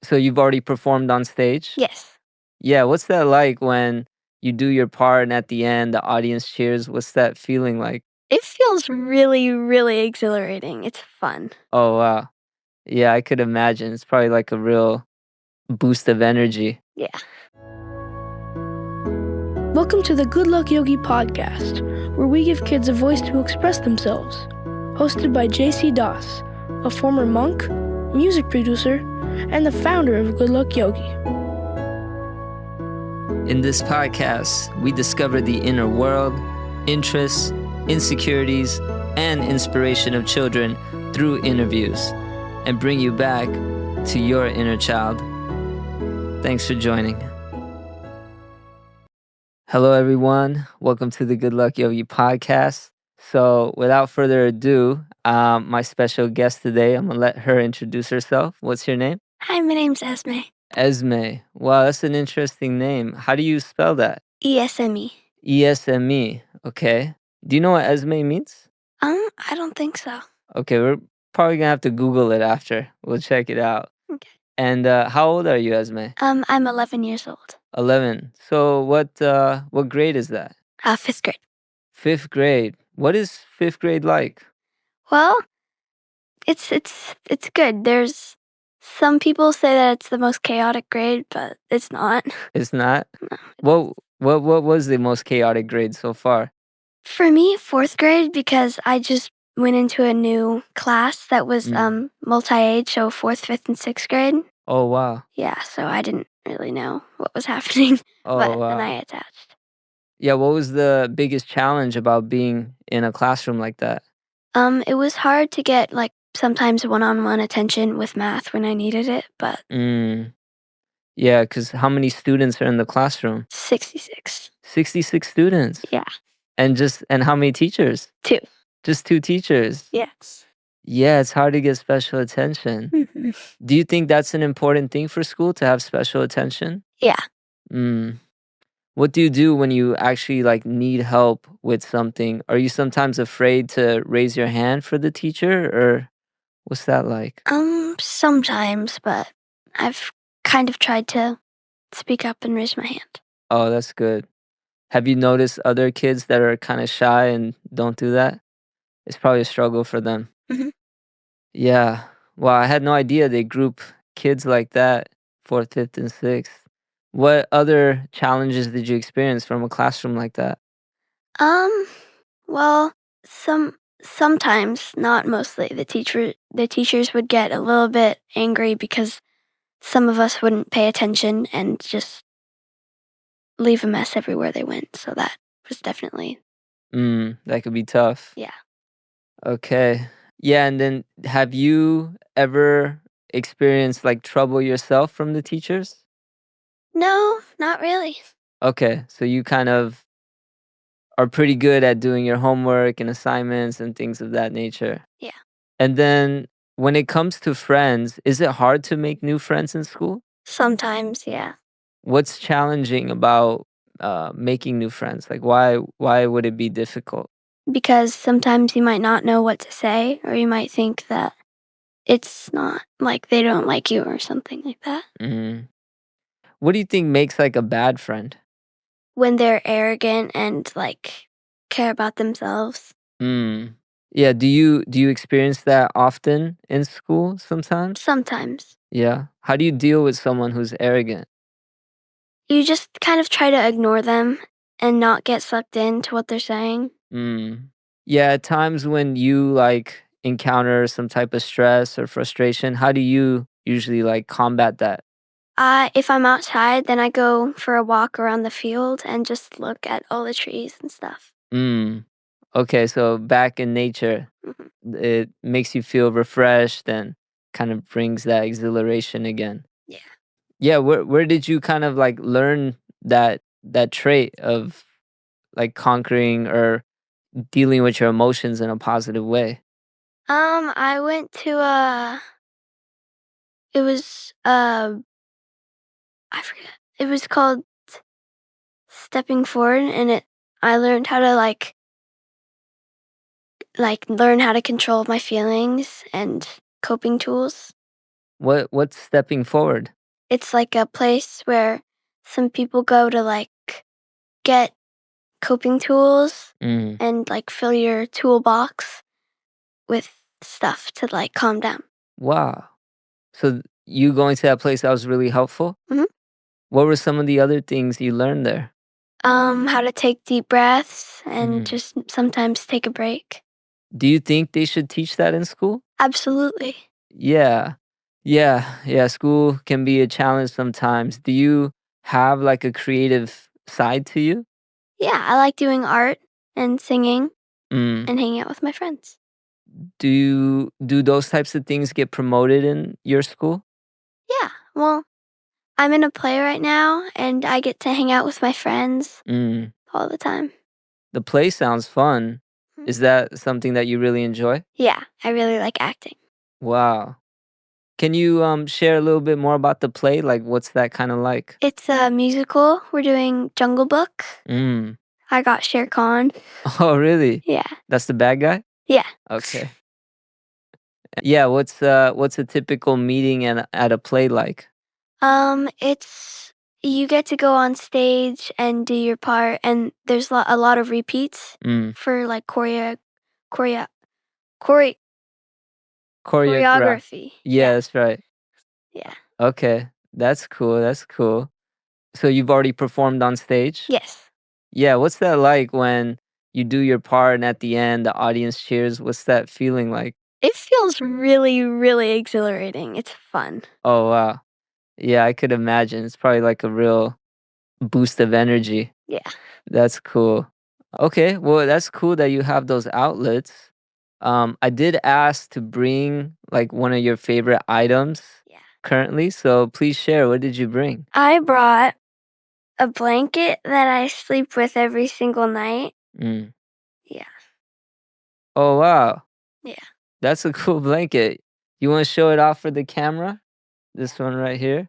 So you've already performed on stage? Yes. Yeah, what's that like when you do your part and at the end the audience cheers? What's that feeling like? It feels really, really exhilarating. It's fun. Oh, wow. Yeah, I could imagine. It's probably like a real boost of energy. Yeah. Welcome to the Good Luck Yogi Podcast, where we give kids a voice to express themselves. Hosted by JC Das, a former monk, music producer, and the founder of Good Luck Yogi. In this podcast, we discover the inner world, interests, insecurities, and inspiration of children through interviews and bring you back to your inner child. Thanks for joining. Hello, everyone. Welcome to the Good Luck Yogi Podcast. So without further ado, my special guest today, I'm going to let her introduce herself. What's your name? Hi, my name's Esme. Esme. Wow, that's an interesting name. How do you spell that? ESME. ESME. Okay. Do you know what Esme means? I don't think so. Okay, we're probably going to have to Google it after. We'll check it out. Okay. And how old are you, Esme? I'm 11 years old. 11. So what grade is that? 5th grade. 5th grade. What is 5th grade like? Well, it's good. There's some people say that it's the most chaotic grade, but it's not. It's not? No. What was the most chaotic grade so far? For me, 4th grade, because I just went into a new class that was multi-age, so 4th, 5th, and 6th grade. Oh, wow. Yeah, so I didn't really know what was happening, Oh, but wow. then I attached. Yeah, what was the biggest challenge about being in a classroom like that? It was hard to get, like, sometimes one-on-one attention with math when I needed it, but Yeah, because how many students are in the classroom? 66. 66 students? Yeah. And how many teachers? 2. Just 2 teachers? Yes. Yeah, it's hard to get special attention. Mm-hmm. Do you think that's an important thing for school, to have special attention? Yeah. What do you do when you actually need help with something? Are you sometimes afraid to raise your hand for the teacher, or what's that like? Sometimes, but I've kind of tried to speak up and raise my hand. Oh, that's good. Have you noticed other kids that are kind of shy and don't do that? It's probably a struggle for them. Mhm. Yeah. Well, I had no idea they group kids like that, 4th, 5th, and 6th. What other challenges did you experience from a classroom like that? Well, sometimes, not mostly. The teachers would get a little bit angry because some of us wouldn't pay attention and just leave a mess everywhere they went. So that was definitely, That could be tough. yeah. Okay. Yeah, and then have you ever experienced trouble yourself from the teachers? No, not really. Okay, so you kind of are pretty good at doing your homework and assignments and things of that nature. Yeah. And then when it comes to friends, is it hard to make new friends in school? Sometimes, yeah. What's challenging about making new friends? Why would it be difficult? Because sometimes you might not know what to say, or you might think that it's not like they don't like you or something like that. What do you think makes a bad friend? When they're arrogant and care about themselves. Yeah, do you experience that often in school sometimes? Sometimes. Yeah. How do you deal with someone who's arrogant? You just kind of try to ignore them and not get sucked into what they're saying. Yeah, at times when you encounter some type of stress or frustration, how do you usually combat that? If I'm outside, then I go for a walk around the field and just look at all the trees and stuff. Okay, so back in nature, it makes you feel refreshed and kind of brings that exhilaration again. Yeah. Yeah, where did you kind of learn that trait of conquering or dealing with your emotions in a positive way? I went to it was I forget. It was called Stepping Forward, and I learned how to learn how to control my feelings and coping tools. What's stepping forward? It's like a place where some people go to like get coping tools Mm. and like fill your toolbox with stuff to like calm down. Wow. So you going to that place, that was really helpful? Mhm. What were some of the other things you learned there? How to take deep breaths and Mm. just sometimes take a break. Do you think they should teach that in school? Absolutely. Yeah. Yeah. School can be a challenge sometimes. Do you have like a creative side to you? Yeah, I like doing art and singing Mm. and hanging out with my friends. Do those types of things get promoted in your school? Yeah, well, I'm in a play right now and I get to hang out with my friends Mm. all the time. The play sounds fun. Mhm. Is that something that you really enjoy? Yeah, I really like acting. Wow. Can you share a little bit more about the play? Like, what's that kind of like? It's a musical. We're doing Jungle Book. Mm. I got Shere Khan. Oh, really? Yeah. That's the bad guy? Yeah. Okay. Yeah. What's a typical meeting at a play like? It's you get to go on stage and do your part, and there's a lot of repeats Mm. for like choreo chore Choreograph. choreography. Yeah, that's right. Yeah. Okay. That's cool. That's cool. So you've already performed on stage? Yes. Yeah. What's that like when you do your part and at the end the audience cheers? What's that feeling like? It feels really, really exhilarating. It's fun. Oh, wow. Yeah, I could imagine. It's probably like a real boost of energy. Yeah. That's cool. Okay, well, that's cool that you have those outlets. I did ask to bring like one of your favorite items Yeah. currently, so please share. What did you bring? I brought a blanket that I sleep with every single night. Mm. Yeah. Oh, wow. Yeah. That's a cool blanket. You want to show it off for the camera? This one right here.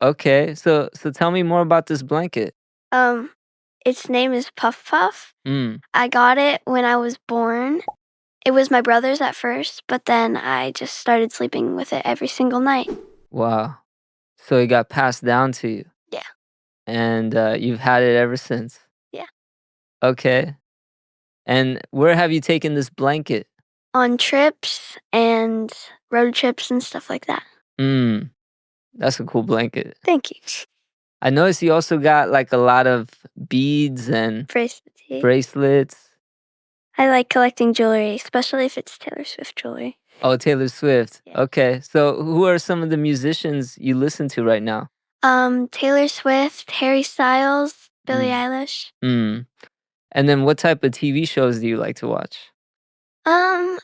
Okay, so tell me more about this blanket. Um, its name is Puff Puff. Mm. I got it when I was born. It was my brother's at first, but then I just started sleeping with it every single night. Wow. So it got passed down to you, Yeah. and you've had it ever since. Yeah. Okay. And where have you taken this blanket? On trips and road trips and stuff like that. Mm, that's a cool blanket. Thank you. I noticed you also got like a lot of beads and Bracelets. bracelets. I like collecting jewelry, especially if it's Taylor Swift jewelry. Oh, Taylor Swift. Yeah. Okay. So who are some of the musicians you listen to right now? Taylor Swift, Harry Styles, Billie Mm. Eilish. Mm. And then what type of TV shows do you like to watch?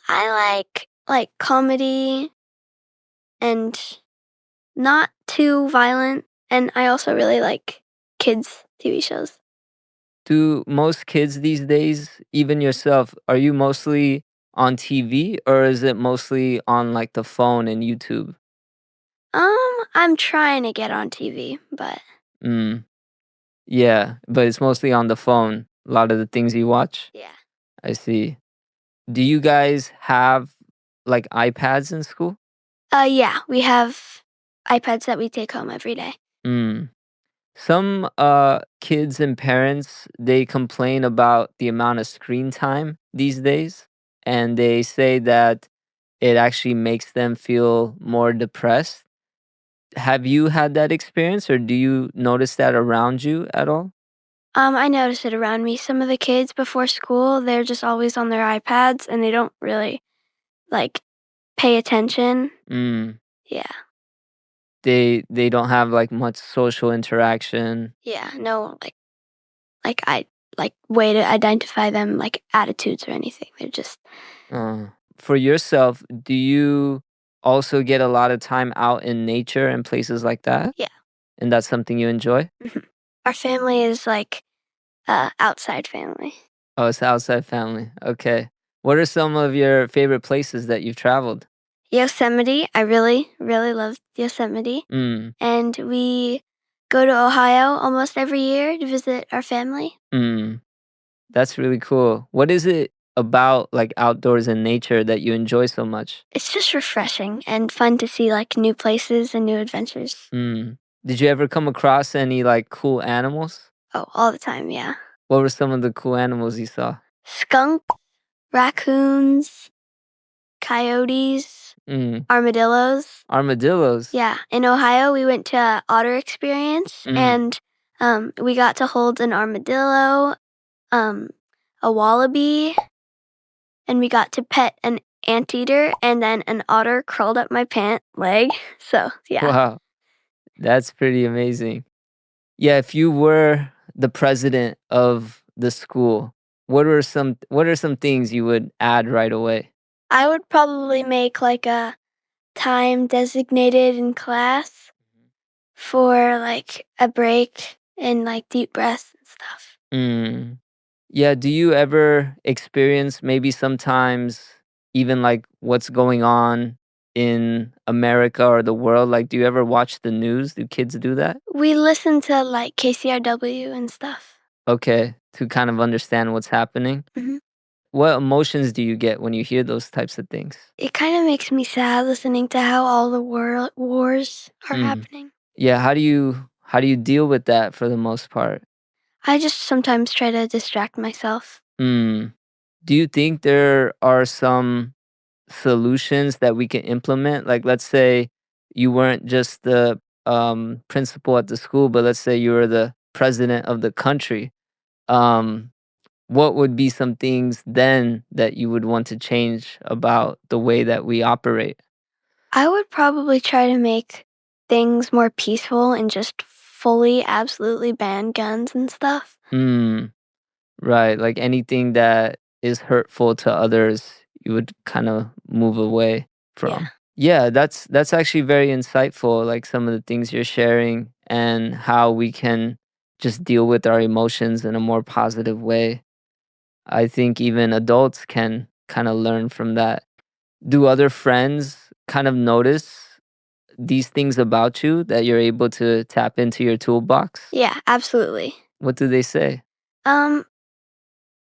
I like comedy and not too violent, and I also really like kids TV shows. Do most kids these days, even yourself, are you mostly on TV or is it mostly on like the phone and YouTube? I'm trying to get on TV, but Mm, yeah, but it's mostly on the phone. A lot of the things you watch. yeah. I see. Do you guys have like iPads in school? Yeah, we have iPads that we take home every day. Mm. Some kids and parents they complain about the amount of screen time these days, and they say that it actually makes them feel more depressed. Have you had that experience, or do you notice that around you at all? I notice it around me. Some of the kids before school, they're just always on their iPads and they don't really like pay attention. Mm. Yeah. They don't have like much social interaction. Yeah. No I like way to identify them like attitudes or anything. They're just Uh, for yourself, do you also get a lot of time out in nature and places like that? yeah. And that's something you enjoy? Mhm. Our family is like outside family. Oh, it's outside family. Okay. What are some of your favorite places that you've traveled? Yosemite, I really, really love Yosemite. Mm, And we go to Ohio almost every year to visit our family. mm. That's really cool. What is it about like outdoors and nature that you enjoy so much? It's just refreshing and fun to see like new places and new adventures. Mm. Did you ever come across any like cool animals? Oh, all the time, yeah. What were some of the cool animals you saw? Skunk, raccoons, coyotes, Mm. armadillos. Armadillos? Yeah, in Ohio, we went to a otter experience, and we got to hold an armadillo, a wallaby, and we got to pet an anteater, and then an otter crawled up my pant leg. So yeah, Wow, that's pretty amazing. Yeah, if you were the president of the school, what are some things you would add right away? I would probably make like a time designated in class for like a break and like deep breaths and stuff. Mm. Yeah, do you ever experience maybe sometimes even like what's going on in America or the world? Like, do you ever watch the news? Do kids do that? We listen to like KCRW and stuff. Okay, to kind of understand what's happening. hmm What emotions do you get when you hear those types of things? It kind of makes me sad listening to how all the world wars are Mm. happening. Yeah, how do you deal with that for the most part? I just sometimes try to distract myself. Mm. Do you think there are some solutions that we can implement? Like, let's say you weren't just the principal at the school, but let's say you were the president of the country. Um, what would be some things then that you would want to change about the way that we operate? I would probably try to make things more peaceful and just fully, absolutely ban guns and stuff. Mm, right. Like anything that is hurtful to others, you would kind of move away Yeah. from. Yeah, that's actually very insightful, like some of the things you're sharing and how we can just deal with our emotions in a more positive way. I think even adults can kind of learn from that. Do other friends kind of notice these things about you that you're able to tap into your toolbox? Yeah, absolutely. What do they say? Um,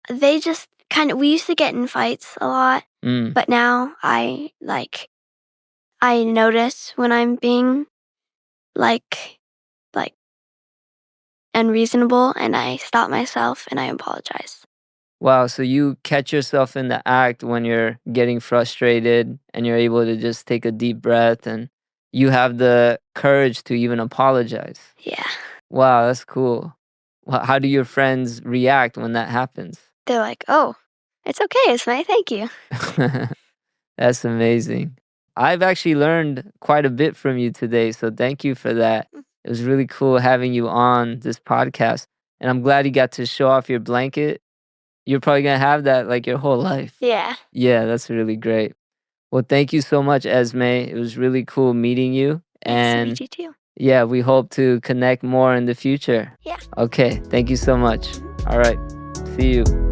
they just kind of, we used to get in fights a lot, Mm. but now I notice when I'm being like, like unreasonable and I stop myself and I apologize. Wow, so you catch yourself in the act when you're getting frustrated and you're able to just take a deep breath and you have the courage to even apologize. Yeah. Wow, that's cool. How do your friends react when that happens? They're like, oh, it's okay, Esme, thank you. That's amazing. I've actually learned quite a bit from you today, so thank you for that. It was really cool having you on this podcast, and I'm glad you got to show off your blanket. You're probably gonna have that like your whole life. Yeah. Yeah, that's really great. Well, thank you so much, Esme. It was really cool meeting you. Nice to And meet you too. yeah, we hope to connect more in the future. Yeah. Okay, thank you so much. All right, see you.